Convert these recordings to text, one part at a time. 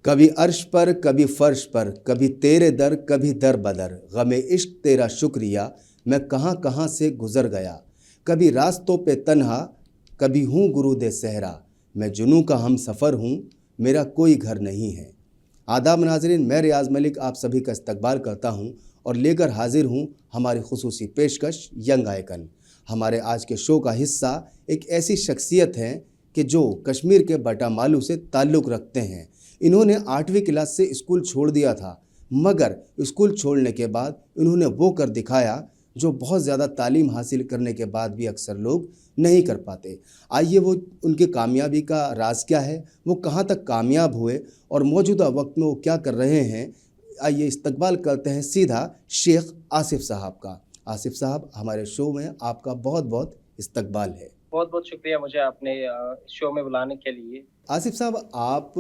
कभी अर्श पर कभी फर्श पर, कभी तेरे दर कभी दर बदर, गमे इश्क तेरा शुक्रिया, मैं कहाँ कहाँ से गुज़र गया। कभी रास्तों पे तन्हा, कभी हूँ गुरूद सहरा, मैं जुनूँ का हम सफ़र हूँ, मेरा कोई घर नहीं है। आदाब नाज़रीन, मैं रियाज़ मलिक आप सभी का इस्तकबाल करता हूँ और लेकर हाजिर हूँ हमारी खुसूसी पेशकश यंग आइकन। हमारे आज के शो का हिस्सा एक ऐसी शख्सियत हैं कि जो कश्मीर के बाटामालू से ताल्लुक़ रखते हैं। इन्होंने 8वीं क्लास से स्कूल छोड़ दिया था, मगर स्कूल छोड़ने के बाद इन्होंने वो कर दिखाया जो बहुत ज़्यादा तालीम हासिल करने के बाद भी अक्सर लोग नहीं कर पाते। आइए वो उनकी कामयाबी का राज क्या है, वो कहाँ तक कामयाब हुए और मौजूदा वक्त में वो क्या कर रहे हैं। आइए इस्तकबाल करते हैं सीधा शेख आसिफ साहब का। आसिफ साहब, हमारे शो में आपका बहुत बहुत इस्तकबाल है। बहुत बहुत शुक्रिया मुझे आपने इस शो में बुलाने के लिए। आसिफ साहब, आप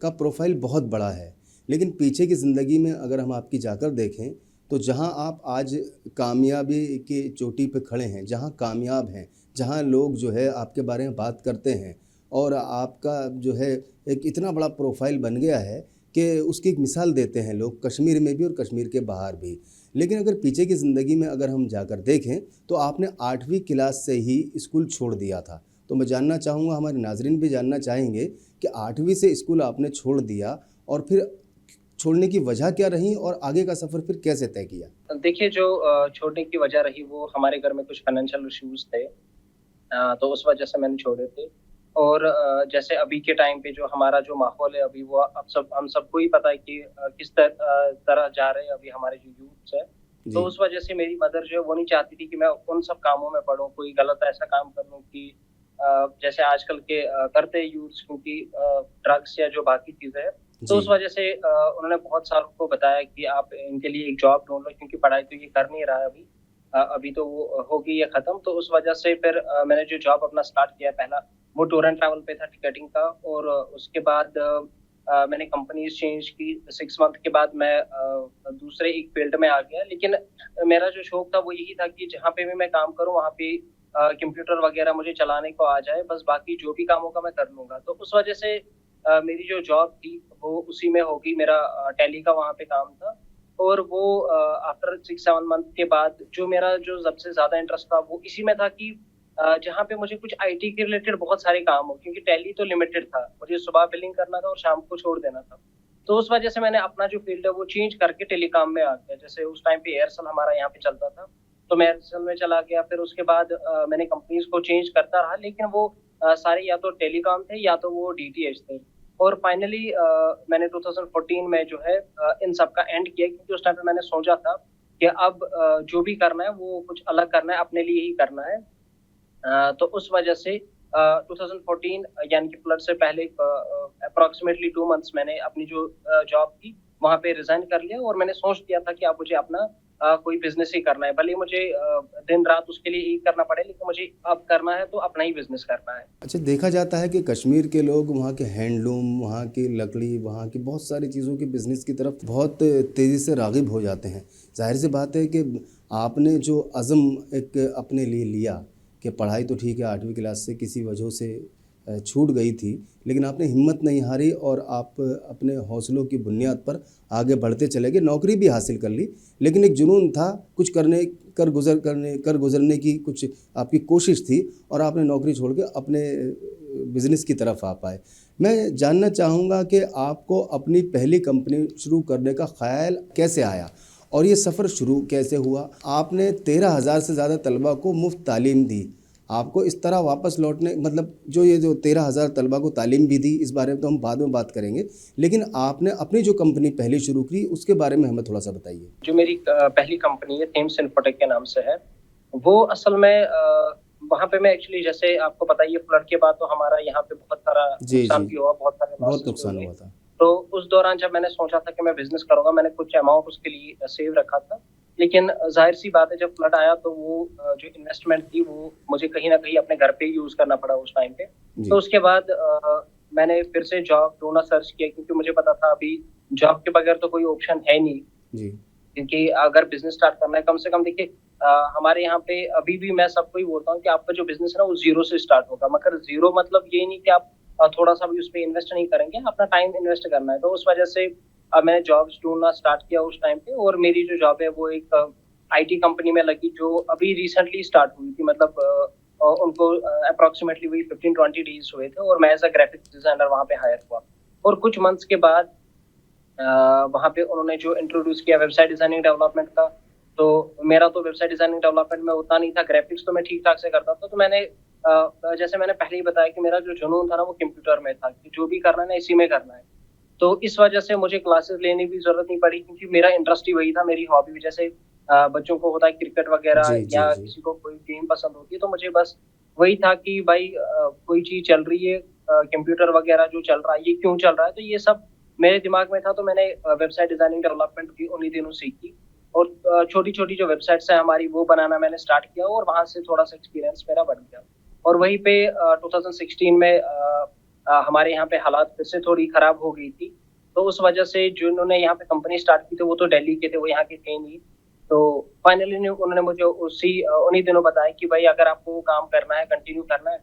का प्रोफाइल बहुत बड़ा है, लेकिन पीछे की ज़िंदगी में अगर हम आपकी जाकर देखें तो जहां आप आज कामयाबी की चोटी पे खड़े हैं, जहां कामयाब हैं, जहां लोग जो है आपके बारे में बात करते हैं और आपका जो है एक इतना बड़ा प्रोफाइल बन गया है कि उसकी एक मिसाल देते हैं लोग, कश्मीर में भी और कश्मीर के बाहर भी। लेकिन अगर पीछे की ज़िंदगी में अगर हम जाकर देखें तो आपने 8वीं क्लास से ही स्कूल छोड़ दिया था। तो मैं जानना चाहूँगा, हमारे नाज़रीन भी जानना चाहेंगे कि 8वीं से स्कूल आपने छोड़ दिया और फिर छोड़ने की वजह क्या रही और आगे का सफ़र फिर कैसे तय किया? देखिए जो छोड़ने की वजह रही वो हमारे घर में कुछ फाइनेंशियल इश्यूज़ थे। तो उस वजह से मैंने छोड़े थे। और जैसे अभी के टाइम पे जो हमारा जो माहौल है अभी वो अब सब हम सबको ही पता है कि किस तरह जा रहे हैं अभी हमारे जो यूथ्स हैं। तो जी, उस वजह से मेरी मदर जो है वो नहीं चाहती थी कि मैं उन सब कामों में पड़ूँ, कोई गलत ऐसा काम कर लूँ कि जैसे आजकल के करते हैं यूथ्स, क्योंकि ड्रग्स या जो बाकी चीज़ें हैं। तो जी, उस वजह से उन्होंने बहुत सारों को बताया कि आप इनके लिए एक जॉब ढूँढ लो, क्योंकि पढ़ाई तो ये कर नहीं रहा है अभी। अभी तो वो हो गई है खत्म। तो उस वजह से फिर मैंने जो जॉब अपना स्टार्ट किया पहला, वो टूर एंड ट्रैवल पे था, टिकटिंग का। और उसके बाद मैंने कंपनीज़ चेंज की। 6 मंथ के बाद मैं दूसरे एक फ़ील्ड में आ गया। लेकिन मेरा जो शौक था वो यही था कि जहाँ पे भी मैं काम करूँ वहाँ पे कंप्यूटर वगैरह मुझे चलाने को आ जाए, बस बाकी जो भी काम होगा मैं कर लूँगा। तो उस वजह से मेरी जो जॉब थी वो उसी में हो गई। मेरा टैली का वहाँ पे काम था। और वो आफ्टर 6-7 मंथ के बाद जो मेरा जो सबसे ज़्यादा इंटरेस्ट था वो इसी में था कि जहाँ पे मुझे कुछ आईटी के रिलेटेड बहुत सारे काम हो, क्योंकि टैली तो लिमिटेड था। मुझे सुबह बिलिंग करना था और शाम को छोड़ देना था। तो उस वजह से मैंने अपना जो फ़ील्ड है वो चेंज करके टेलीकॉम में आ गया। जैसे उस टाइम पे एयरसेल हमारा यहाँ पे चलता था, तो मैं एयरसेल में चला गया। फिर उसके बाद मैंने कंपनीज़ को चेंज करता रहा, लेकिन वो सारे या तो टेलीकॉम थे या तो वो डीटीएच थे। और फाइनली मैंने 2014 में जो है इन सब का एंड किया, क्योंकि उस टाइम पे मैंने सोचा था कि अब जो भी करना है वो कुछ अलग करना है, अपने लिए ही करना है। तो उस वजह से 2014 यानी कि फ्लड से पहले अप्रॉक्सिमेटली 2 मंथ्स मैंने अपनी जो जॉब थी वहाँ पे रिज़ाइन कर लिया। और मैंने सोच लिया था कि अब मुझे अपना कोई बिज़नेस ही करना है। भले ही मुझे दिन-रात उसके लिए यही करना पड़े, लेकिन मुझे अब करना है तो अपना ही बिज़नेस करना है। अच्छा, देखा जाता है कि कश्मीर के लोग वहाँ के हैंडलूम, वहाँ की लकड़ी, वहाँ की बहुत सारी चीज़ों के बिज़नेस की तरफ बहुत तेज़ी से राग़िब हो जाते हैं। ज़ाहिर-सी बात है कि आपने जो अज़्म एक अपने लिए लिया कि पढ़ाई तो ठीक है, 8वीं क्लास से किसी वजह से छूट गई थी, लेकिन आपने हिम्मत नहीं हारी और आप अपने हौसलों की बुनियाद पर आगे बढ़ते चले गए। नौकरी भी हासिल कर ली, लेकिन एक जुनून था, कुछ कर गुज़रने की कुछ आपकी कोशिश थी और आपने नौकरी छोड़ के अपने बिज़नेस की तरफ आ पाए। मैं जानना चाहूँगा कि आपको अपनी पहली कंपनी शुरू करने का ख़्याल कैसे आया और ये सफ़र शुरू कैसे हुआ? आपने 13,000 से ज़्यादा तलबा को मुफ़्त तालीम दी। आपको इस तरह वापस लौटने मतलब जो 13,000 तलबा को तालीम भी दी, इस बारे में तो हम बाद में बात करेंगे। लेकिन आपने अपनी जो कंपनी पहली शुरू की, उसके बारे में हमें थोड़ा-सा बताइए। जो मेरी पहली कंपनी है थेम्स इन्फोटेक के नाम से है। वो असल में वहाँ पे मैं एक्चुअली, जैसे आपको पता ही है, फ्लड के बाद तो हमारा यहाँ पे बहुत सारा जी, नुकसान जी। भी हुआ, बहुत सारे बहुत लॉसेस भी नुकसान हुए। हुआ था। तो उस दौरान जब मैंने सोचा था कि मैं बिज़नेस करूँगा, मैंने कुछ अमाउंट उसके लिए सेव रखा था। लेकिन ज़ाहिर-सी बात है, जब फ्लड आया तो वो जो इन्वेस्टमेंट थी वो मुझे कहीं न कहीं अपने घर पे ही यूज़ करना पड़ा उस टाइम पे। तो जी, उसके बाद मैंने फिर से जॉब ढूँढना सर्च किया, क्योंकि मुझे पता था अभी जॉब के बगैर तो कोई ऑप्शन है नहीं। जी। क्योंकि अगर बिज़नेस स्टार्ट करना है, कम से कम देखिए हमारे यहाँ पे अभी भी मैं सबको ही बोलता हूँ कि आपका जो बिज़नेस है ना वो ज़ीरो से स्टार्ट होगा। मगर ज़ीरो मतलब ये नहीं कि आप थोड़ा सा भी उस पर इन्वेस्ट नहीं करेंगे, अपना टाइम इन्वेस्ट करना है। तो उस वजह से मैंने जॉब्स ढूंढना स्टार्ट किया उस टाइम पे, और मेरी जो जॉब है वो एक आईटी कंपनी में लगी, जो अभी रिसेंटली स्टार्ट हुई थी। मतलब उनको अप्रोक्सीमेटली वही 15-20 डेज हुए थे, और मैं एज अ ग्राफिक्स डिजाइनर वहाँ पे हायर हुआ। और कुछ मंथ्स के बाद वहाँ पे उन्होंने जो इंट्रोड्यूस किया वेबसाइट डिजाइनिंग डेवलपमेंट का, तो मेरा तो वेबसाइट डिजाइनिंग डेवलपमेंट में उतना नहीं था, ग्राफिक्स तो मैं ठीक ठाक से करता था। तो मैंने जैसे मैंने पहले ही बताया कि मेरा जो जुनून था ना वो कंप्यूटर में था, कि जो भी करना है ना इसी में करना है। तो इस वजह से मुझे क्लासेस लेने की जरूरत नहीं पड़ी, क्योंकि मेरा इंटरेस्ट ही वही था, मेरी हॉबी भी। जैसे बच्चों को होता है क्रिकेट वगैरह, जी जी या जी किसी को कोई गेम पसंद होती है, तो मुझे बस वही था कि भाई कोई चीज चल रही है, कंप्यूटर वगैरह जो चल रहा है ये क्यों चल रहा है, तो ये सब मेरे दिमाग में था। तो मैंने वेबसाइट डिजाइनिंग डेवलपमेंट भी उन्हीं दिनों सीखी, और छोटी छोटी जो वेबसाइट्स है हमारी वो बनाना मैंने स्टार्ट किया, और वहां से थोड़ा सा एक्सपीरियंस मेरा बढ़ गया। और वहीं पे 2016 में हमारे यहाँ पे हालात फिर से थोड़ी खराब हो गई थी। तो उस वजह से जिन्होंने यहाँ पे कंपनी स्टार्ट की थी वो तो दिल्ली के थे, वो यहाँ के थे नहीं। तो फाइनली उन्होंने मुझे उन्हीं दिनों बताया कि भाई अगर आपको काम करना है, कंटिन्यू करना है,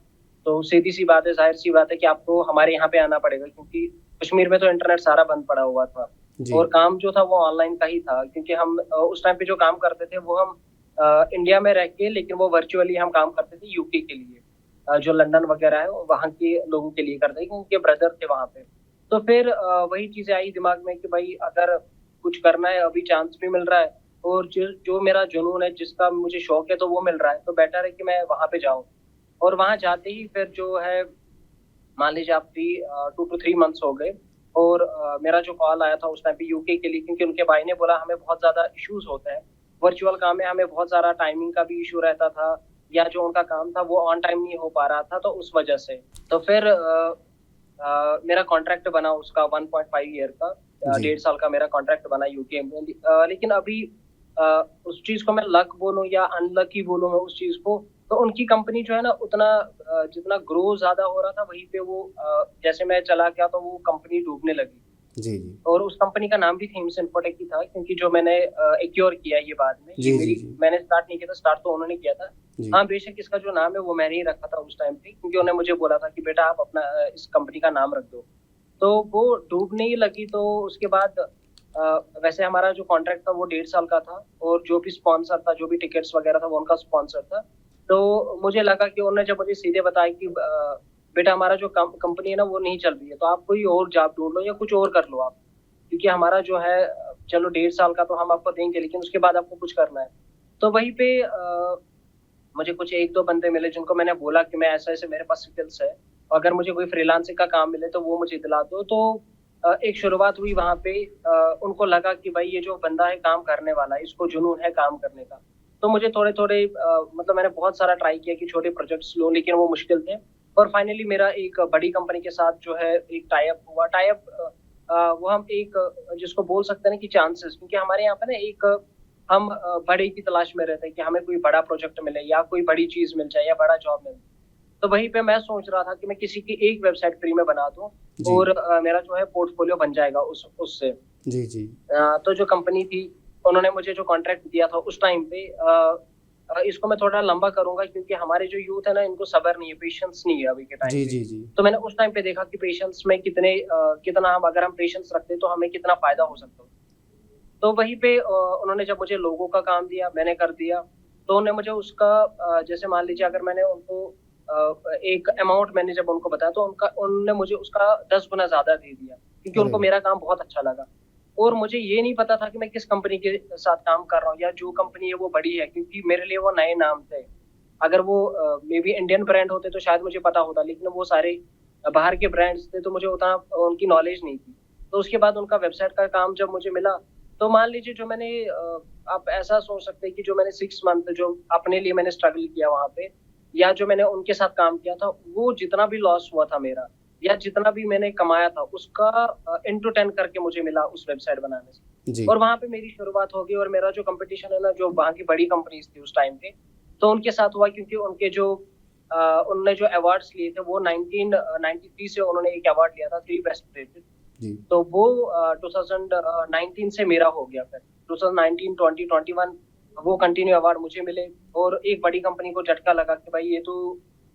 तो सीधी सी बात है, जाहिर सी बात है कि आपको हमारे यहाँ पे आना पड़ेगा, क्योंकि कश्मीर में तो इंटरनेट सारा बंद पड़ा हुआ था। जी और काम जो था वो ऑनलाइन का ही था, क्योंकि हम उस टाइम पे जो काम करते थे वो हम इंडिया में रह के, लेकिन वो वर्चुअली हम काम करते थे यूके के लिए। जो लंदन वगैरह है वहाँ के लोगों के लिए करते थे, क्योंकि उनके ब्रदर थे वहाँ पे। तो फिर वही चीजें आई दिमाग में कि भाई अगर कुछ करना है, अभी चांस भी मिल रहा है, और जो जो मेरा जुनून है, जिसका मुझे शौक है, तो वो मिल रहा है, तो बेटर है कि मैं वहां पे जाऊं। और वहां जाते ही फिर जो है, मान लीजिए आप 2 to 3 मंथ्स हो गए, और मेरा जो कॉल आया था उस टाइम पे यूके के लिए, क्योंकि उनके भाई ने बोला हमें बहुत ज्यादा इश्यूज होते हैं वर्चुअल काम में, हमें बहुत सारा टाइमिंग का भी इशू रहता था, या जो उनका काम था वो ऑन टाइम नहीं हो पा रहा था, तो उस वजह से। तो फिर मेरा कॉन्ट्रैक्ट बना उसका 1.5 ईयर का, जी 1.5 साल का मेरा कॉन्ट्रैक्ट बना यूके में। लेकिन अभी उस चीज को मैं लक बोलूं या अनलकी बोलूं मैं उस चीज को, तो उनकी कंपनी जो है ना उतना जितना ग्रो ज्यादा हो रहा था, वहीं पे वो जैसे मैं चला गया तो वो कंपनी डूबने लगी। जी जी और उस कंपनी का नाम भी थीम्स इन्फोटेक ही था, क्योंकि जो मैंने एक्योर किया ये बाद में, ये जी जी मेरी जी मैंने स्टार्ट नहीं किया था, स्टार्ट तो उन्होंने किया था। जी हाँ बेशक इसका जो नाम है वो मैंने ही रखा था उस टाइम पे, क्योंकि उन्होंने मुझे बोला था कि बेटा आप अपना इस कंपनी का नाम रख दो। तो वो डूबने ही लगी। तो उसके बाद वैसे हमारा जो कॉन्ट्रैक्ट था वो 1.5 साल का था, और जो भी स्पॉन्सर था, जो भी टिकट्स वगैरह था, वो उनका स्पॉन्सर था। तो मुझे लगा कि उन्होंने जब मुझे सीधे बताया कि बेटा हमारा जो कंपनी है ना वो नहीं चल रही है, तो आप कोई और जॉब ढूंढ लो या कुछ और कर लो आप, क्योंकि हमारा जो है चलो 1.5 साल का तो हम आपको देंगे, लेकिन उसके बाद आपको कुछ करना है। तो वहीं पे मुझे कुछ एक दो बंदे मिले जिनको मैंने बोला कि मैं ऐसा ऐसे मेरे पास स्किल्स है, अगर मुझे कोई फ्रीलांसिंग का काम मिले तो वो मुझे दिला दो। तो एक शुरुआत हुई वहां पे। उनको लगा कि भाई ये जो बंदा है काम करने वाला है, इसको जुनून है काम करने का। तो मुझे थोड़े थोड़े मतलब मैंने बहुत सारा ट्राई किया कि छोटे प्रोजेक्ट्स लूं, लेकिन वो मुश्किल थे। और फाइनली मेरा एक बड़ी कंपनी के साथ जो है एक टाई अप हुआ। टाई अप वो हम एक जिसको बोल सकते हैं ना कि चांसेस, क्योंकि हमारे यहाँ पे ना एक हम बड़े की तलाश में रहते हैं कि हमें कोई बड़ा प्रोजेक्ट मिले या कोई बड़ी चीज मिल जाए या बड़ा जॉब मिल जाए। तो वहीं पे मैं सोच रहा था कि मैं किसी की एक वेबसाइट फ्री में बना दूं, जी और मेरा जो है पोर्टफोलियो बन जाएगा उससे। जी जी तो जो कंपनी थी उन्होंने मुझे जो कॉन्ट्रैक्ट दिया था उस टाइम पे, इसको मैं थोड़ा लंबा करूंगा, क्योंकि हमारे जो यूथ है ना इनको सब्र नहीं है, पेशेंस नहीं है अभी के टाइम जी पे। जी जी तो मैंने उस टाइम पे देखा कि पेशेंस में कितना हम अगर हम पेशेंस रखते तो हमें कितना फायदा हो सकता है। तो वहीं पे उन्होंने जब मुझे लोगों का काम दिया मैंने कर दिया। तो उन्होंने मुझे उसका जैसे मान लीजिए अगर मैंने उनको एक अमाउंट मैंने जब उनको बताया, तो उनका उन्होंने मुझे उसका 10 गुना ज्यादा दे दिया, क्योंकि अरे उनको वाह मेरा काम बहुत अच्छा लगा। और मुझे ये नहीं पता था कि मैं किस कंपनी के साथ काम कर रहा हूँ, या जो कंपनी है वो बड़ी है, क्योंकि मेरे लिए वो नए नाम थे। अगर वो मे बी इंडियन ब्रांड होते तो शायद मुझे पता होता, लेकिन वो सारे बाहर के ब्रांड्स थे, तो मुझे उतना उनकी नॉलेज नहीं थी। तो उसके बाद उनका वेबसाइट का काम जब मुझे मिला, तो मान लीजिए जो मैंने आप ऐसा सोच सकते हैं कि जो मैंने 6 मंथ जो अपने लिए मैंने स्ट्रगल किया वहां पे, या जो मैंने उनके साथ काम किया था, वो जितना भी लॉस हुआ था मेरा, या जितना भी मैंने कमाया था, उसका इंटू 10 करके मुझे मिला उस वेबसाइट बनाने से। जी और वहां पे मेरी शुरुआत हो गई, और मेरा जो कंपटीशन है ना जो वहाँ की बड़ी कंपनीज थी उस टाइम पे, तो उनके साथ हुआ, क्योंकि उनने जो अवार्ड्स लिए थे वो 1993 से उन्होंने एक अवार्ड लिया था, 3 बेस्ट रेटेड। जी तो वो 2019 से मेरा हो गया। फिर 2019, 20, 21 वो कंटिन्यू अवार्ड मुझे मिले, और एक बड़ी कंपनी को झटका लगा कि भाई ये तो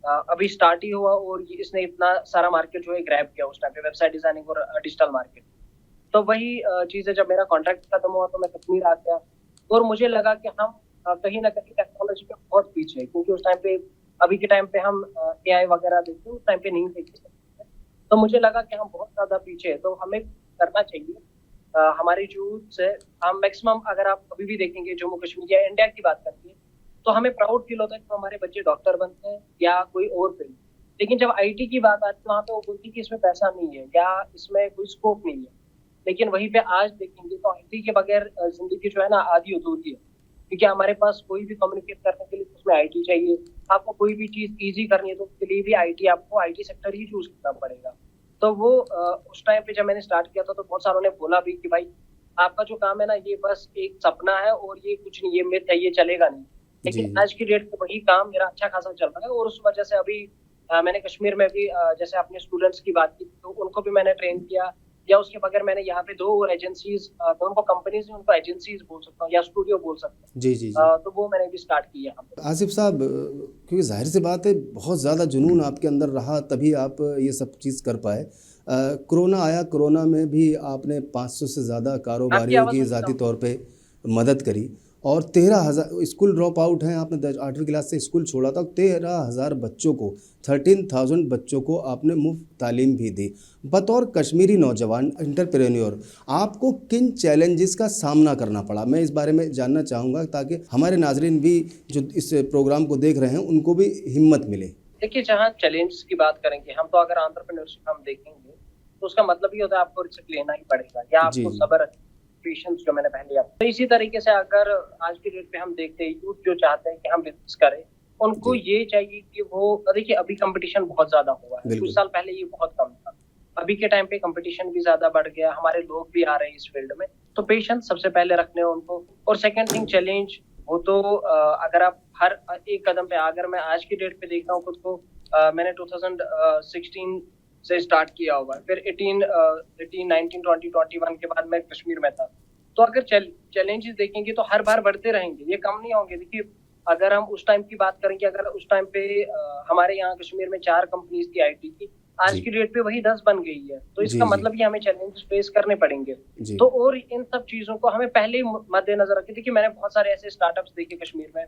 अभी स्टार्ट ही हुआ और इसने इतना सारा मार्केट जो है ग्रैब किया उस टाइम पे, वेबसाइट डिजाइनिंग और डिजिटल मार्केट। तो वही चीज़ है, जब मेरा कॉन्ट्रैक्ट खत्म हुआ तो मैं कश्मीर आ गया और मुझे लगा कि हम कहीं ना कहीं टेक्नोलॉजी पे बहुत पीछे हैं, क्योंकि उस टाइम पे, अभी के टाइम पे हम एआई वगैरह देखते हैं, उस टाइम पे नहीं देखते। तो मुझे लगा कि हम बहुत ज्यादा पीछे हैं, तो हमें करना चाहिए। हमारी यूथ से हम मैक्सिमम, अगर आप अभी भी देखेंगे जम्मू कश्मीर या इंडिया की बात करते हैं, तो हमें प्राउड फील होता है कि हमारे बच्चे डॉक्टर बनते हैं या कोई और फील्ड। लेकिन जब आईटी की बात आती है, वहाँ पे वो बोलती है कि इसमें पैसा नहीं है या इसमें कोई स्कोप नहीं है। लेकिन वहीं पे आज देखेंगे तो आईटी के बगैर जिंदगी जो है ना आधी अधूरी है, क्योंकि हमारे पास कोई भी कम्युनिकेट करने के लिए उसमें आईटी चाहिए। आपको कोई भी चीज इजी करनी है तो उसके लिए भी आईटी, आपको आईटी सेक्टर ही चूज करना पड़ेगा। तो वो उस टाइम पे जब मैंने स्टार्ट किया था तो बहुत सारों ने बोला भी कि भाई आपका जो काम है ना ये बस एक सपना है और ये कुछ नहीं, ये मिथ है, ये चलेगा नहीं। जी लेकिन आज की डेट में वही काम मेरा अच्छा खासा चल रहा है और उस वजह से अभी मैंने कश्मीर में भी जैसे अपने स्टूडेंट्स की बात की तो उनको भी मैंने ट्रेन किया। या उसके बगैर मैंने यहाँ पे 2 और एजेंसीज, मैं उनको कंपनीज नहीं, उनको एजेंसीज बोल सकता हूँ या स्टूडियो बोल सकता हूँ। जी जी जी। तो वो मैंने भी स्टार्ट की यहाँ पे। आसिफ साहब, क्योंकि जाहिर सी बात है बहुत ज़्यादा जुनून आपके अंदर रहा तभी आप ये सब चीज़ कर पाए। कोरोना आया, कोरोना में भी आपने 500 से ज़्यादा आपकी कारोबारियों आवाज की थोड़ी ज़ाती कम। तौर पे मदद करी और 13,000 स्कूल ड्रॉप आउट हैं, आपने 8वीं क्लास से स्कूल छोड़ा था, 13,000 बच्चों को, 13,000 बच्चों को आपने मुफ्त तालीम भी दी। बतौर कश्मीरी नौजवान एंटरप्रेन्योर आपको किन चैलेंजेस का सामना करना पड़ा, मैं इस बारे में जानना चाहूँगा ताकि हमारे नाजरीन भी जो इस प्रोग्राम को देख रहे हैं उनको भी हिम्मत मिले। देखिए, जहाँ चैलेंज की बात करेंगे हम, तो अगर एंटरप्रेन्योरशिप हम देखेंगे तो उसका मतलब ये होता है आपको रिस्क लेना ही पड़ेगा या जी आपको जी सब्र, पेशेंस, जो मैंने पहले आपको। तो इसी तरीके से अगर आज की डेट पे हम देखते हैं यूथ जो चाहते हैं कि हम बिजनेस करें, उनको जी, ये चाहिए कि वो, देखिए अभी कंपटीशन बहुत ज्यादा हुआ है, कुछ बिल्कुल। साल पहले ये बहुत कम था। अभी के टाइम पे कंपटीशन भी ज्यादा बढ़ गया, हमारे लोग भी आ रहे हैं इस फील्ड में। तो पेशेंस सबसे पहले रखने हैं उनको। और सेकंड थिंग चैलेंज, वो तो अगर आप हर एक कदम पे, अगर मैं आज की डेट पे देखता हूँ खुद को, मैंने 2016 से स्टार्ट किया हुआ है, फिर 18 19 20 21 के बाद मैं कश्मीर में था। तो अगर चैलेंजेस देखेंगे तो हर बार बढ़ते रहेंगे, ये कम नहीं होंगे। देखिए, अगर हम उस टाइम की बात करेंगे, अगर उस टाइम पे हमारे यहाँ कश्मीर में 4 कंपनीज की आईटी की, आज जी की डेट पे वही 10 बन गई है। तो जी इसका जी मतलब ये हमें चैलेंजेस फेस करने पड़ेंगे। जी तो और इन सब चीजों को हमें पहले ही मद्देनजर रखें। देखिए, मैंने बहुत सारे ऐसे स्टार्टअप्स देखे कश्मीर में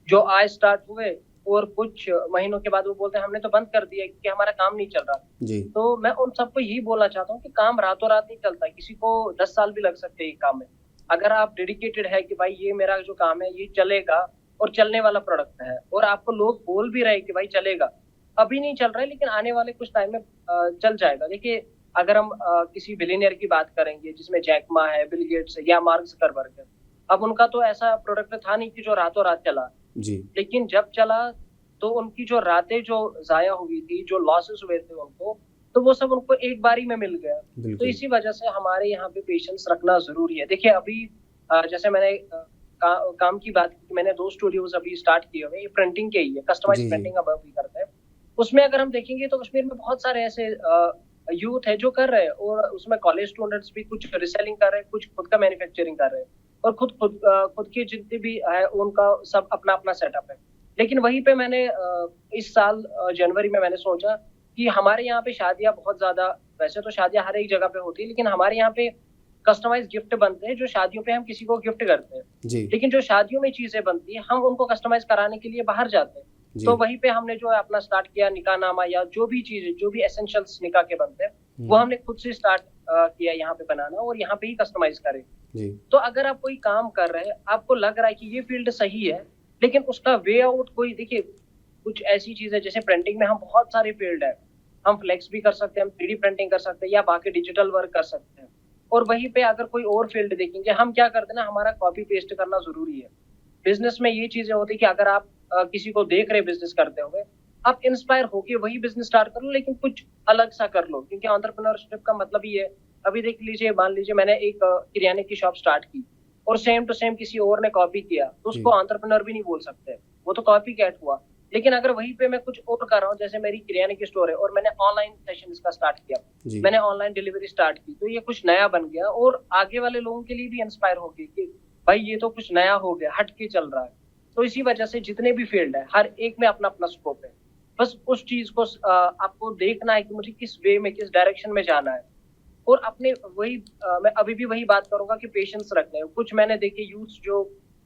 जो आज स्टार्ट हुए और कुछ महीनों के बाद वो बोलते हैं हमने तो बंद कर दिया क्योंकि हमारा काम नहीं चल रहा। जी तो मैं उन सबको यही बोलना चाहता हूँ कि काम रातों रात नहीं चलता, किसी को 10 साल भी लग सकते हैं ये काम में। अगर आप डेडिकेटेड है कि भाई ये मेरा जो काम है ये चलेगा और चलने वाला प्रोडक्ट है, और आपको लोग बोल भी रहे कि भाई चलेगा, अभी नहीं चल रहा है लेकिन आने वाले कुछ टाइम में चल जाएगा। देखिए, अगर हम किसी बिलियनियर की बात करेंगे जिसमें जैक मा है, बिल गेट्स है या मार्क जुकरबर्ग है, अब उनका तो ऐसा प्रोडक्ट था नहीं कि जो रातों रात चला, जी लेकिन जब चला तो उनकी जो रातें जो जाया हुई थी, जो लॉसेस हुए थे उनको, तो वो सब उनको एक बारी में मिल गया। तो बिल्कुल। इसी वजह से हमारे यहाँ पे पेशेंस रखना जरूरी है। देखिए, अभी जैसे मैंने काम की बात की, मैंने 2 स्टूडियोज अभी स्टार्ट किए हुए हैं, ये प्रिंटिंग के ही है, कस्टमाइज जी जी प्रिंटिंग अब अभी करते हैं। उसमें अगर हम देखेंगे तो कश्मीर में बहुत सारे ऐसे यूथ है जो कर रहे हैं, और उसमें कॉलेज स्टूडेंट्स भी कुछ रिसेलिंग कर रहे हैं, कुछ खुद का मैन्युफैक्चरिंग कर रहे हैं, और खुद के जितने भी है उनका सब अपना अपना सेटअप है। लेकिन वहीं पे मैंने इस साल जनवरी में मैंने सोचा कि हमारे यहाँ पे शादियां बहुत ज्यादा, वैसे तो शादियां हर एक जगह पे होती है, लेकिन हमारे यहाँ पे कस्टमाइज गिफ्ट बनते हैं जो शादियों पे हम किसी को गिफ्ट करते हैं। जी लेकिन जो शादियों में चीजें बनती है हम उनको कस्टमाइज कराने के लिए बाहर जाते हैं। जी। तो वहीं पे हमने जो है अपना स्टार्ट किया, निकाहनामा या जो भी चीज, जो भी एसेंशियल्स निकाह के बनते हैं, वो हमने खुद से स्टार्ट किया यहाँ पे बनाना, और यहाँ पे ही कस्टमाइज करें। जी तो अगर आप कोई काम कर रहे हैं, आपको लग रहा है कि ये फील्ड सही है, लेकिन उसका वे आउट कोई, देखिए कुछ ऐसी चीज है जैसे प्रिंटिंग में हम बहुत सारे फील्ड है, हम फ्लेक्स भी कर सकते हैं, हम 3D प्रिंटिंग कर सकते हैं या बाकी डिजिटल वर्क कर सकते हैं। और वहीं पे अगर कोई और फील्ड देखेंगे, हम क्या करते हैं ना, हमारा कॉपी पेस्ट करना जरूरी है। बिजनेस में ये चीजें होती है कि अगर आप किसी को देख रहे बिजनेस करते हुए, आप इंस्पायर होके वही बिजनेस स्टार्ट कर लो, लेकिन कुछ अलग सा कर लो, क्योंकि एंटरप्रेन्योरशिप का मतलब ही है। अभी देख लीजिए, मान लीजिए मैंने एक किराने की शॉप स्टार्ट की और सेम टू सेम किसी और ने कॉपी किया, तो जी उसको एंटरप्रेन्योर भी नहीं बोल सकते, वो तो कॉपी कैट हुआ। लेकिन अगर वहीं पे मैं कुछ और कर रहा हूँ, जैसे मेरी किराने की स्टोर है और मैंने ऑनलाइन सेशन इसका स्टार्ट किया, जी मैंने ऑनलाइन डिलीवरी स्टार्ट की, तो ये कुछ नया बन गया और आगे वाले लोगों के लिए भी इंस्पायर हो गई कि भाई ये तो कुछ नया हो गया, हट के चल रहा है। तो इसी वजह से जितने भी फील्ड है, हर एक में अपना अपना स्कोप है। बस उस चीज को आपको देखना है कि मुझे किस वे में, किस डायरेक्शन में जाना है। और अपने वही मैं अभी भी वही बात करूंगा कि पेशेंस रखना है। कुछ मैंने देखे यूथ जो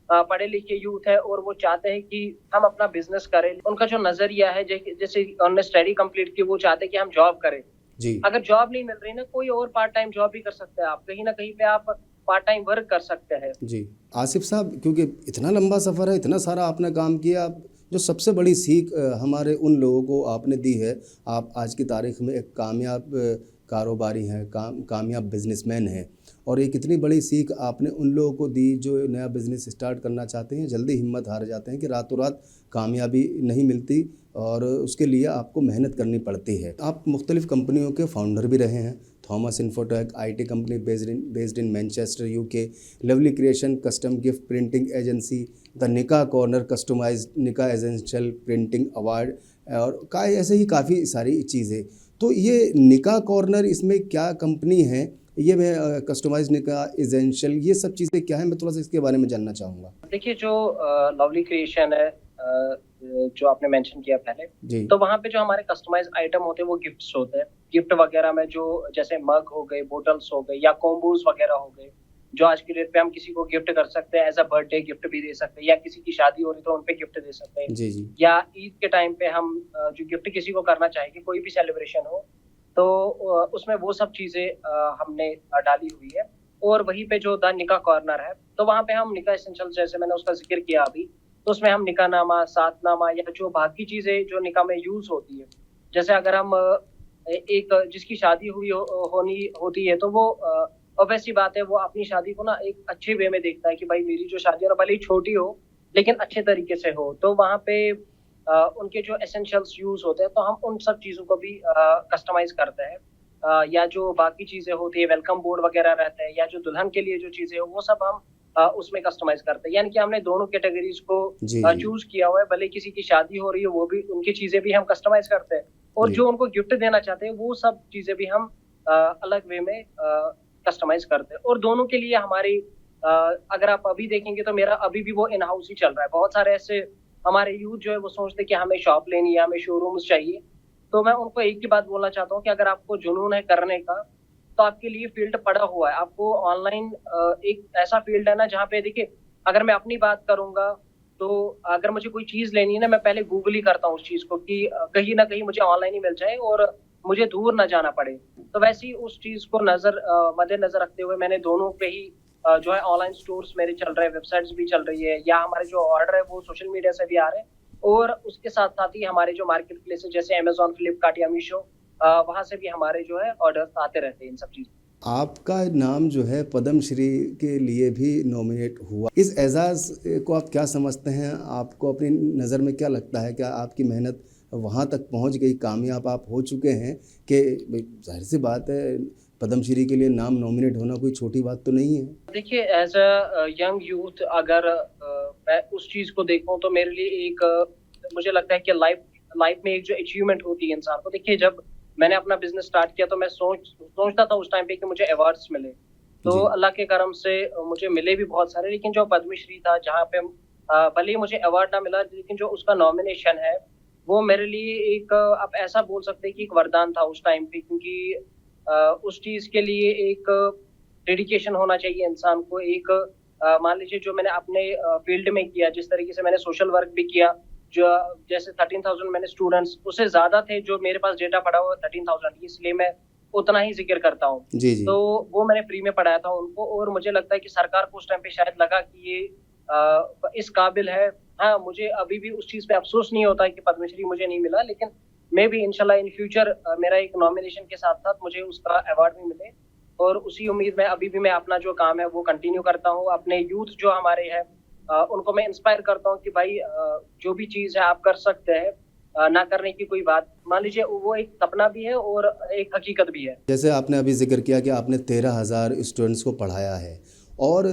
पढ़े लिखे यूथ है और वो चाहते हैं कि हम अपना बिजनेस करें। उनका जो नजरिया है, जैसे उन्होंने स्टडी कंप्लीट की, वो चाहते हैं कि हम जॉब करें। जी अगर जॉब नहीं मिल रही ना, कोई और पार्ट टाइम जॉब भी कर सकते हैं आप, कहीं ना कहीं पे आप पार्ट टाइम वर्क कर सकते हैं। जी। आसिफ साहब, क्योंकि इतना लंबा सफ़र है, इतना सारा आपने काम किया, जो सबसे बड़ी सीख हमारे उन लोगों को आपने दी है, आप आज की तारीख में एक कामयाब कारोबारी हैं, कामयाब बिजनेसमैन हैं, और एक इतनी बड़ी सीख आपने उन लोगों को दी जो नया बिज़नेस स्टार्ट करना चाहते हैं, जल्दी हिम्मत हार जाते हैं कि रातों रात कामयाबी नहीं मिलती और उसके लिए आपको मेहनत करनी पड़ती है। आप मुख्तलिफ़ कंपनियों के फाउंडर भी रहे हैं। Thomas infotech IT company based in Manchester UK, lovely creation custom gift printing agency, the निकाह कॉर्नर कस्टमाइज्ड निकाह एसेंशियल प्रिंटिंग अवार्ड, और ऐसे ही काफ़ी सारी चीज़ें। तो ये निकाह कॉर्नर, इसमें क्या कंपनी है, ये मैं कस्टमाइज्ड निकाह एसेंशियल, ये सब चीज़ें क्या है, मैं थोड़ा सा इसके बारे में जानना चाहूँगा। देखिए, जो लवली क्रिएशन है, जो आपने मेंशन किया पहले, जी तो वहाँ पे जो हमारे कस्टमाइज आइटम होते हैं वो गिफ्ट्स होते हैं। गिफ्ट वगैरह में जो जैसे मग हो गए, बोटल्स हो गए, या कॉम्बोज वगैरह हो गए, जो आज की डेट पे हम किसी को गिफ्ट कर सकते हैं, एज अ बर्थडे गिफ्ट भी दे सकते हैं, या किसी की शादी हो रही तो उन पे गिफ्ट दे सकते हैं। जी जी या ईद के टाइम पे हम जो गिफ्ट किसी को करना चाहेंगे, कोई भी सेलिब्रेशन हो, तो उसमें वो सब चीजें हमने डाली हुई है। और वहीं पे जो द निकाह कॉर्नर है, तो वहाँ पे हम निकाह एसेंशियल, जैसे मैंने उसका जिक्र किया अभी, तो उसमें हम निकाहनामा, सातनामा, या जो बाकी चीजें जो निकाह में यूज होती है, जैसे अगर हम एक जिसकी शादी हुई होनी होती है, तो वो obvious सी बात है, वो अपनी शादी को ना एक अच्छे वे में देखता है कि भाई मेरी जो शादी है ना, भले ही छोटी हो लेकिन अच्छे तरीके से हो। तो वहाँ पे उनके जो एसेंशियल्स यूज होते हैं, तो हम उन सब चीजों को भी कस्टमाइज करते हैं। या जो बाकी चीजें होती है, वेलकम बोर्ड वगैरह रहते हैं, या जो दुल्हन के लिए जो चीजें हो, वो सब हम उसमें कस्टमाइज करते हैं। यानी कि हमने दोनों कैटेगरीज को जी जी चूज किया हुआ है। भले किसी की शादी हो रही है, वो भी उनकी चीजें भी हम कस्टमाइज करते हैं, और जी जो उनको गिफ्ट देना चाहते हैं, वो सब चीजें भी हम अलग वे में कस्टमाइज करते हैं। और दोनों के लिए हमारी अगर आप अभी देखेंगे, तो मेरा अभी भी वो इन हाउस ही चल रहा है। बहुत सारे ऐसे हमारे यूथ जो है वो सोचते हैं कि हमें शॉप लेनी है, हमें शोरूम्स चाहिए। तो मैं उनको एक ही बात बोलना चाहता हूँ कि अगर आपको जुनून है करने का, तो आपके लिए फील्ड पड़ा हुआ है। आपको ऑनलाइन एक ऐसा फील्ड है ना, जहाँ पे देखिए, अगर मैं अपनी बात करूंगा, तो अगर मुझे कोई चीज लेनी है ना, मैं पहले गूगल ही करता हूँ उस चीज को, कि कहीं ना कहीं मुझे ऑनलाइन ही मिल जाए और मुझे दूर ना जाना पड़े। तो वैसे ही उस चीज को मद्देनजर रखते हुए मैंने दोनों पे ही जो है ऑनलाइन स्टोर्स मेरे चल रहे हैं, वेबसाइट्स भी चल रही है, या हमारे जो ऑर्डर है वो सोशल मीडिया से भी आ रहे हैं। और उसके साथ साथ ही हमारे जो मार्केट प्लेस है, जैसे अमेजोन, फ्लिपकार्ट या मीशो, वहां से भी हमारे जो है ऑर्डर आते रहते हैं इन सब चीजों। आपका नाम जो है पद्म श्री के लिए भी नॉमिनेट हुआ। इस एजाज़ को आप क्या समझते हैं? आपको अपनी नज़र में क्या लगता है, क्या आपकी मेहनत वहाँ तक पहुँच गई, कामयाब आप हो चुके हैं कि जाहिर सी बात है, पद्म श्री के लिए नाम नॉमिनेट होना कोई छोटी बात तो नहीं है। देखिए, एज अ यंग यूथ, अगर मैं उस चीज को देखूं, तो मेरे लिए एक मुझे लगता है कि लाइफ लाइफ में एक जो अचीवमेंट होती है इंसान को। देखिए, जब मैंने अपना बिजनेस स्टार्ट किया, तो मैं सोचता था उस टाइम पे कि मुझे अवार्ड्स मिले। तो जी अल्लाह के करम से मुझे मिले भी बहुत सारे, लेकिन जो पद्मश्री था, जहाँ पे भले ही मुझे अवार्ड ना मिला, लेकिन जो उसका नॉमिनेशन है, वो मेरे लिए एक आप ऐसा बोल सकते हैं कि एक वरदान था उस टाइम पे। क्योंकि उस चीज के लिए एक डेडिकेशन होना चाहिए इंसान को। एक मान लीजिए, जो मैंने अपने फील्ड में किया, जिस तरीके से मैंने सोशल वर्क भी किया, जो जैसे 13,000 मैंने स्टूडेंट्स, उससे ज्यादा थे जो मेरे पास डेटा पड़ा हुआ 13,000, इसलिए मैं उतना ही जिक्र करता हूँ। जी जी तो वो मैंने फ्री में पढ़ाया था उनको, और मुझे लगता है कि सरकार को उस टाइम पे शायद लगा कि ये इस काबिल है। हाँ, मुझे अभी भी उस चीज पे अफसोस नहीं होता है कि पद्मश्री मुझे नहीं मिला, लेकिन मे भी इंशाल्लाह इन फ्यूचर मेरा एक नॉमिनेशन के साथ साथ मुझे उसका अवार्ड भी मिले। और उसी उम्मीद में अभी भी मैं अपना जो काम है वो कंटिन्यू करता हूँ। अपने यूथ जो हमारे हैं, उनको मैं इंस्पायर करता हूँ कि भाई, जो भी चीज है आप कर सकते हैं। ना करने की कोई बात, मान लीजिए, वो एक सपना भी है और एक हकीकत भी है। जैसे आपने अभी जिक्र किया कि आपने 13,000 स्टूडेंट्स को पढ़ाया है, और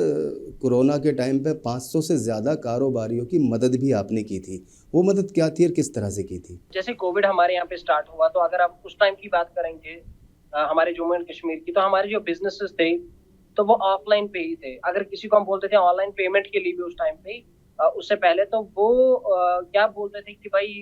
कोरोना के टाइम पे 500 से ज़्यादा कारोबारियों की मदद भी आपने की थी। वो मदद क्या थी और किस तरह से की थी? जैसे कोविड हमारे यहाँ पे स्टार्ट हुआ, तो अगर आप उस टाइम की बात करेंगे, हमारे जम्मू एंड कश्मीर की, तो हमारे जो बिजनेसेस थे, तो वो ऑफलाइन पे ही थे। अगर किसी को हम बोलते थे ऑनलाइन पेमेंट के लिए भी उस टाइम पे, उससे पहले, तो वो क्या बोलते थे कि भाई,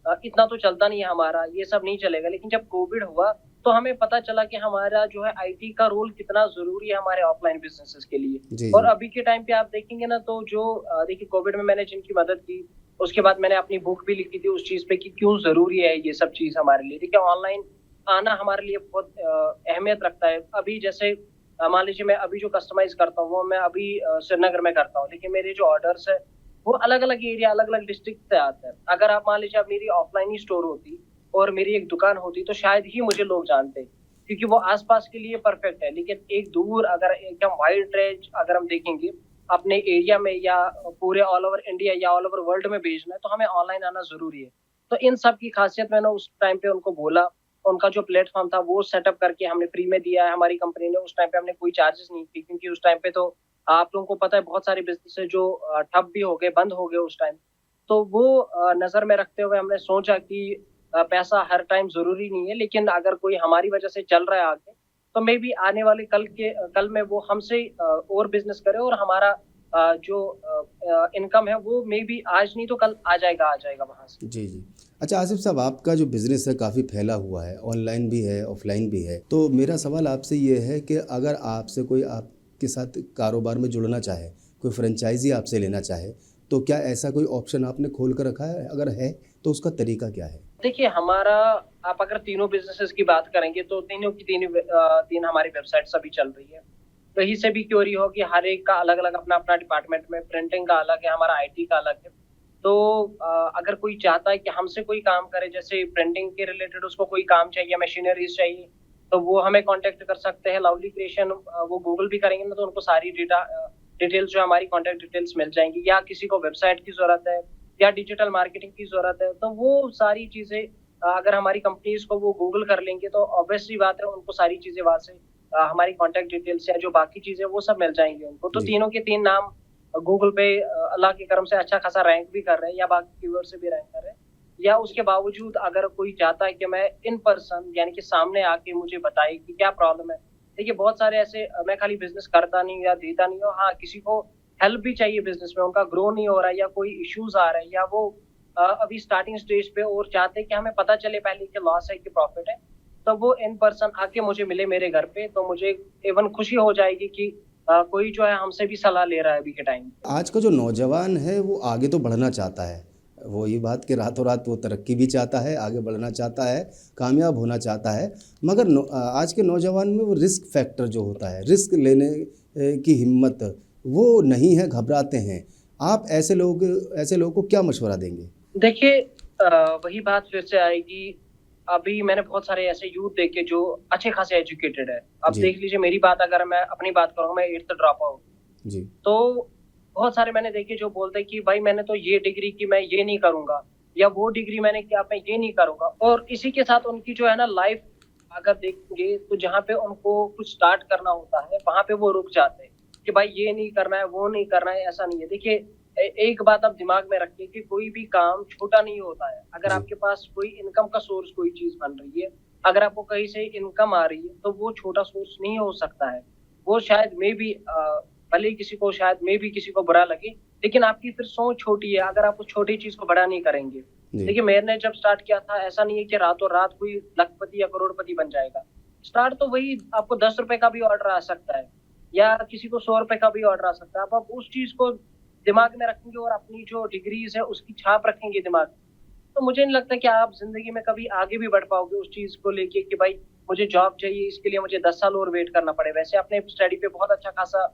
इतना तो चलता नहीं है हमारा, ये सब नहीं चलेगा। लेकिन जब कोविड हुआ तो हमें पता चला कि हमारा जो है आईटी का रोल कितना ज़रूरी है हमारे ऑफलाइन बिज़नेसेस के लिए। जी, और जी। अभी के टाइम पे आप देखेंगे ना तो जो देखिए कोविड में मैंने जिनकी मदद की, उसके बाद मैंने अपनी बुक भी लिखी थी उस चीज़ पे कि क्यों ज़रूरी है ये सब चीज़ हमारे लिए। देखिए ऑनलाइन आना हमारे लिए बहुत अहमियत रखता है। अभी जैसे मान लीजिए मैं अभी जो कस्टमाइज़ करता हूँ वो मैं अभी श्रीनगर में करता हूँ, लेकिन मेरे जो ऑर्डर्स हैं वो अलग-अलग एरिया, अलग-अलग डिस्ट्रिक्ट से आते हैं। अगर आप मान लीजिए अब मेरी ऑफलाइन ही स्टोर होती और मेरी एक दुकान होती तो शायद ही मुझे लोग जानते, क्योंकि वो आस-पास के लिए परफेक्ट है। लेकिन एक दूर अगर एकदम वाइड रेंज अगर हम देखेंगे अपने एरिया में या पूरे ऑल ओवर इंडिया या ऑल ओवर वर्ल्ड में भेजना है तो हमें ऑनलाइन आना ज़रूरी है। तो इन सब की खासियत मैंने उस टाइम पे उनको बोला, उनका जो प्लेटफ़ॉर्म था वो सेटअप करके हमने फ्री में दिया है हमारी कंपनी ने। उस टाइम पे हमने कोई चार्जेज़ नहीं किए, क्योंकि उस टाइम पे तो आप लोगों को पता है बहुत सारे बिज़नेस है जो ठप भी हो गए, बंद हो गए उस टाइम। तो वो नज़र में रखते हुए हमने सोचा कि पैसा हर टाइम ज़रूरी नहीं है, लेकिन अगर कोई हमारी वज़ह से चल रहा है आगे, तो मे बी आने वाले कल में वो हमसे और बिज़नेस करे और हमारा जो इनकम है वो मे बी आज नहीं तो कल आ जाएगा वहाँ से। जी, जी। अच्छा आसिफ साहब, आपका जो बिज़नेस है काफ़ी फैला हुआ है, ऑनलाइन भी है, ऑफ़लाइन भी है। तो मेरा सवाल आपसे ये है कि अगर आपसे कोई आपके साथ कारोबार में जुड़ना चाहे, कोई फ्रेंचाइज़ी आपसे लेना चाहे, तो क्या ऐसा कोई ऑप्शन आपने खोल कर रखा है? अगर है, तो उसका तरीका क्या है? देखिए हमारा आप अगर तीनों बिज़नेसेस की बात करेंगे तो तीनों की तीन हमारी वेबसाइट्स अभी चल रही है। कहीं से भी क्वेरी हो कि हर एक का अलग-अलग अपना-अपना डिपार्टमेंट में, प्रिंटिंग का अलग है, हमारा आईटी का अलग है। तो अगर कोई चाहता है कि हमसे कोई काम करे, जैसे प्रिंटिंग के रिलेटेड उसको कोई काम चाहिए, मशीनरीज़ चाहिए, तो वो हमें कॉन्टैक्ट कर सकते हैं। लवली क्रिएशन वो गूगल भी करेंगे ना तो उनको सारी डिटेल्स जो हमारी कॉन्टैक्ट डिटेल्स मिल जाएँगी। या किसी को वेबसाइट की ज़रूरत है या डिजिटल मार्केटिंग की ज़रूरत है, तो वो सारी चीज़ें अगर हमारी कंपनीज़ को वो गूगल कर लेंगे तो ऑब्वियस सी बात है उनको सारी चीज़ें वहाँ से हमारी कॉन्टैक्ट डिटेल्स या जो बाकी चीज़ें वो सब मिल जाएँगी उनको। तो जी। तीनों के तीन नाम गूगल पे अल्लाह के करम से अच्छा खासा रैंक भी कर रहे हैं या बाकी कीवर्ड से भी रैंक कर रहे हैं। या उसके बावजूद अगर कोई चाहता है कि मैं इन पर्सन यानी कि सामने आके मुझे बताए कि क्या प्रॉब्लम है। देखिए बहुत सारे ऐसे मैं खाली बिज़नेस करता नहीं हूँ या देता नहीं हूँ। हाँ, किसी को हेल्प भी चाहिए बिज़नेस में, उनका ग्रो नहीं हो रहा है या कोई इश्यूज़ आ रहे हैं या वो अभी स्टार्टिंग स्टेज पे और चाहते हैं कि हमें पता चले पहले कि लॉस है कि प्रॉफिट है। तो वो इन पर्सन आके मुझे मिले मेरे घर पे, तो मुझे इवन खुशी हो जाएगी कि कोई जो है हमसे भी सलाह ले रहा है अभी के टाइम पे। आज का जो नौजवान है वो आगे तो बढ़ना चाहता है। वो ये बात कि रातों रात वो तरक्की भी चाहता है, आगे बढ़ना चाहता है, कामयाब होना चाहता है। मगर आज के नौजवान में वो रिस्क फैक्टर जो होता है, रिस्क लेने की हिम्मत वो नहीं है, घबराते हैं। आप ऐसे लोगों को क्या मशवरा देंगे? देखिए वही बात फिर से आएगी। अभी मैंने बहुत सारे ऐसे यूथ देखे जो अच्छे खासे एजुकेटेड है। अब जी, देख लीजिए मेरी बात अगर मैं अपनी बात करूँ, मैं 8th ड्रॉप आउट। जी, तो बहुत सारे मैंने देखे जो बोलते हैं कि भाई मैंने तो ये डिग्री की मैं ये नहीं करूँगा या वो डिग्री मैंने किया मैं ये नहीं करूँगा। और इसी के साथ उनकी जो है ना लाइफ अगर देखेंगे तो जहाँ पे उनको कुछ स्टार्ट करना होता है वहाँ पे वो रुक जाते हैं कि भाई ये नहीं करना है, वो नहीं करना है, ऐसा नहीं है। देखिए एक बात आप दिमाग में रखिए कि कोई भी काम छोटा नहीं होता है। अगर जी, आपके पास कोई इनकम का सोर्स कोई चीज़ बन रही है, अगर आपको कहीं से इनकम आ रही है तो वो छोटा सोर्स नहीं हो सकता है। वो शायद मेबी भले ही किसी को शायद मेबी किसी को बुरा लगे, लेकिन आपकी फिर सोच छोटी है अगर आप उस छोटी चीज़ को बड़ा नहीं करेंगे। जी, देखिए मैंने जब स्टार्ट किया था ऐसा नहीं है कि रातों-रात कोई लखपति या करोड़पति बन जाएगा। स्टार्ट तो वही आपको ₹10 का भी ऑर्डर आ सकता है या किसी को ₹100 का भी ऑर्डर आ सकता है। अब आप उस चीज़ को दिमाग में रखेंगे और अपनी जो डिग्रीज़ है उसकी छाप रखेंगे दिमाग में, तो मुझे नहीं लगता कि आप ज़िंदगी में कभी आगे भी बढ़ पाओगे उस चीज़ को लेके कि भाई मुझे जॉब चाहिए, इसके लिए मुझे 10 साल और वेट करना पड़े। वैसे आपने स्टडी पे बहुत अच्छा खासा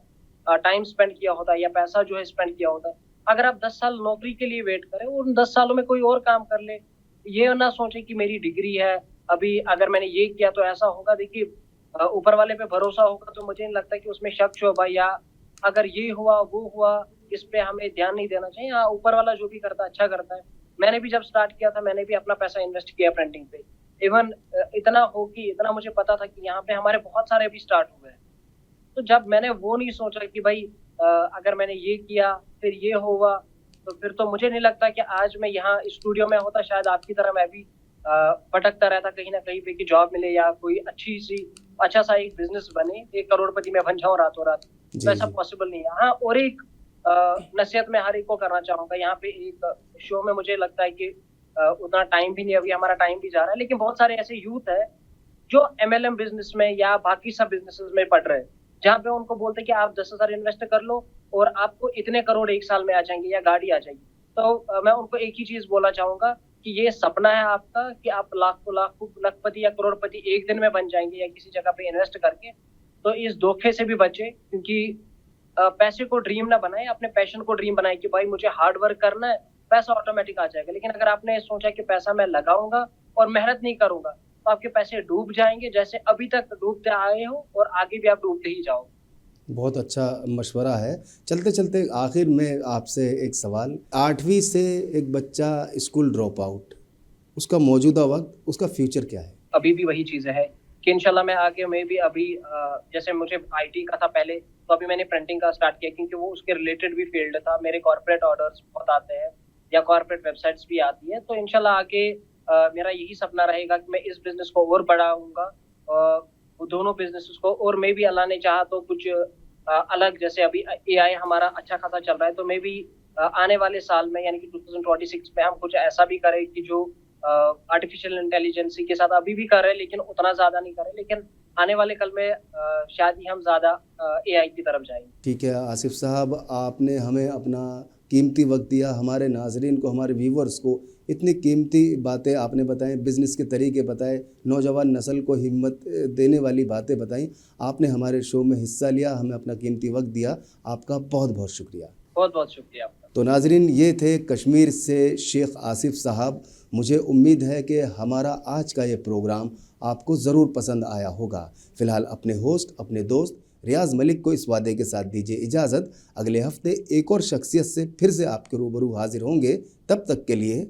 टाइम स्पेंड किया होता है या पैसा जो है स्पेंड किया होता है। अगर आप 10 साल नौकरी के लिए वेट करें और उन 10 सालों में कोई और काम कर ले, ये ना सोचें कि मेरी डिग्री है, अभी अगर मैंने ये किया तो ऐसा होगा। देखिए ऊपर वाले पे भरोसा होगा तो मुझे नहीं लगता कि उसमें शक शोभा या अगर ये हुआ, वो हुआ, इस पे हमें ध्यान नहीं देना चाहिए। हाँ, ऊपर वाला जो भी करता है, अच्छा करता है। मैंने भी जब स्टार्ट किया था, मैंने भी अपना पैसा इन्वेस्ट किया प्रिंटिंग पे। इवन इतना हो कि इतना मुझे पता था कि यहाँ पे हमारे बहुत सारे अभी स्टार्ट हुए हैं। तो जब मैंने वो नहीं सोचा कि भाई अगर मैंने ये किया, फिर ये हुआ, तो फिर तो मुझे नहीं लगता कि आज मैं यहाँ स्टूडियो में होता, शायद आपकी तरह मैं भी भटकता रहता कहीं न कहीं पे कि जॉब मिले या कोई अच्छा-सा एक बिज़नेस बने, एक करोड़पति मैं बन जाऊँ रातों-रात। तो जी, ऐसा जी, पॉसिबल नहीं है। हाँ, और एक नसीहत मैं हर एक को करना चाहूँगा, यहाँ पे एक शो में मुझे लगता है कि उतना टाइम भी नहीं, अभी हमारा टाइम भी जा रहा है, लेकिन बहुत सारे ऐसे यूथ है जो एमएलएम बिजनेस में या बाकी सब बिजनेसेस में पढ़ रहे हैं, जहाँ पे उनको बोलते हैं कि आप 10,000 इन्वेस्ट कर लो और आपको इतने करोड़ एक साल में आ जाएंगे या गाड़ी आ जाएगी। तो मैं उनको एक ही चीज बोलना चाहूंगा कि ये सपना है आपका कि आप लाखपति या करोड़पति एक दिन में बन जाएंगे या किसी जगह पे इन्वेस्ट करके, तो इस धोखे से भी बचे, क्योंकि पैसे को ड्रीम ना बनाए, अपने पैशन को ड्रीम बनाए कि भाई मुझे हार्ड वर्क करना है, पैसा ऑटोमेटिक आ जाएगा। लेकिन अगर आपने सोचा कि पैसा मैं लगाऊंगा और मेहनत नहीं करूंगा, तो आपके पैसे डूब जाएंगे, जैसे अभी तक डूबते आए हो और आगे भी आप डूबते ही जाओ। बहुत अच्छा मशवरा है। चलते चलते आखिर में आपसे एक सवाल, 8वीं से एक बच्चा स्कूल ड्रॉप आउट, उसका मौजूदा वक्त, उसका फ्यूचर क्या है? अभी भी वही चीजें है कि इंशाल्लाह मैं आगे में भी अभी जैसे मुझे आईटी का था पहले, तो अभी मैंने प्रिंटिंग का स्टार्ट किया क्योंकि वो उसके रिलेटेड भी फील्ड था। मेरे कॉर्पोरेट ऑर्डर्स बहुत आते हैं या कॉर्पोरेट वेबसाइट्स भी आती है, तो इंशाल्लाह आगे मेरा यही सपना रहेगा कि मैं इस बिजनेस को और बढ़ाऊंगा, वो दोनों बिजनेसेस को, और मे भी अल्लाह ने चाहा तो कुछ अलग, जैसे अभी एआई हमारा अच्छा खासा चल रहा है, तो मे भी आने वाले साल में यानी कि 2026 में हम कुछ ऐसा भी करें कि जो आर्टिफिशियल इंटेलिजेंस के साथ अभी भी कर रहे हैं लेकिन उतना ज्यादा नहीं कर रहे, लेकिन आने वाले कल में शायद ही हम ज्यादा एआई की तरफ जाएंगे। ठीक है आसिफ साहब, आपने हमें अपना कीमती वक्त दिया, हमारे नाजरीन को, हमारे व्यूवर्स को इतनी कीमती बातें आपने बताएं, बिज़नेस के तरीके बताए, नौजवान नस्ल को हिम्मत देने वाली बातें बताई। आपने हमारे शो में हिस्सा लिया, हमें अपना कीमती वक्त दिया, आपका बहुत बहुत शुक्रिया। बहुत बहुत शुक्रिया आपका। तो नाजरीन, ये थे कश्मीर से शेख आसिफ साहब। मुझे उम्मीद है कि हमारा आज का ये प्रोग्राम आपको ज़रूर पसंद आया होगा। फ़िलहाल अपने होस्ट, अपने दोस्त रियाज़ मलिक को इस वादे के साथ दीजिए इजाज़त। अगले हफ्ते एक और शख्सियत से फिर से आपके रूबरू हाजिर होंगे। तब तक के लिए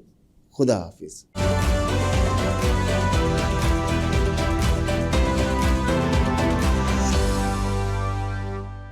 खुदा हाफिज़।